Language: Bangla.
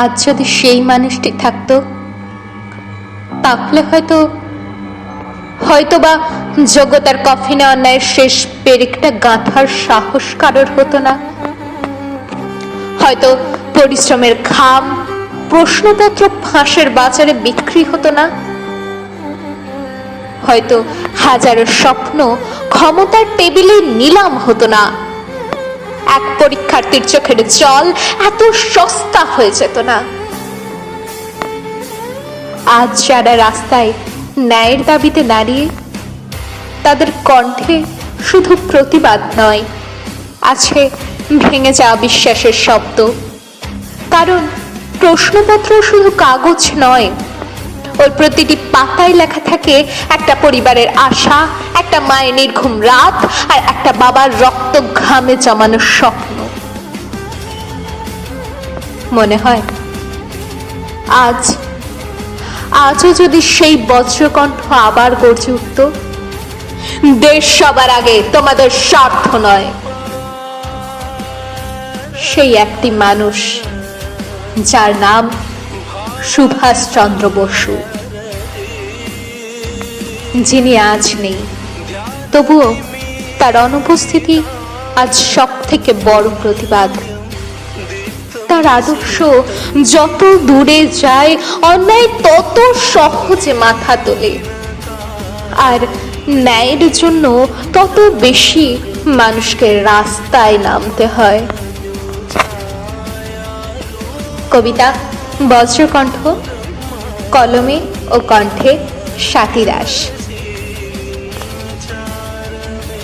আজ যদি সেই মানুষটি থাকতো, তাহলে হয়তো বা যোগ্যতার কফিনে অন্যায়ের শেষ পেরেকটা গাঁথার সাহস কারোর হতো না। হয়তো পরিশ্রমের ঘাম প্রশ্নপত্র ফাঁসের বাজারে বিক্রি হতো না। হয়তো হাজারো স্বপ্ন ক্ষমতার টেবিলে নিলাম হতো না। এক পরীক্ষার্থীর চোখের জল এত সস্তা হয়ে যেত না। আজ যারা রাস্তায় ন্যায়ের দাবিতে দাঁড়িয়ে, তাদের কণ্ঠে শুধু প্রতিবাদ নয়, আছে ভেঙে যাওয়া বিশ্বাসের শব্দ। কারণ প্রশ্নপত্র শুধু কাগজ নয়, ওর প্রতিটি পাতায় লেখা থাকে একটা পরিবারের আশা, একটা মায়ের নির্ঘুম রাত, আর একটা বাবার রক্ত ঘামে জমানো স্বপ্ন। মনে হয় আজও যদি সেই বজ্রকণ্ঠ আবার গর্জে উঠত, দেশ সবার আগে, তোমাদের স্বার্থ নয়। সেই একটি মানুষ, যার নাম সুভাষচন্দ্র বসু, যিনি আজ নেই, তবুও তার অনুপস্থিতি আজ সব থেকে বড় প্রতিবাদ। তার আদর্শ যত দূরে যায়, অন্যায় তত সহজে মাথা তোলে, আর ন্যায়ের জন্য তত বেশি মানুষকে রাস্তায় নামতে হয়। কবিতা বজ্রকণ্ঠ, কলমে ও কণ্ঠে স্বাতী দাস।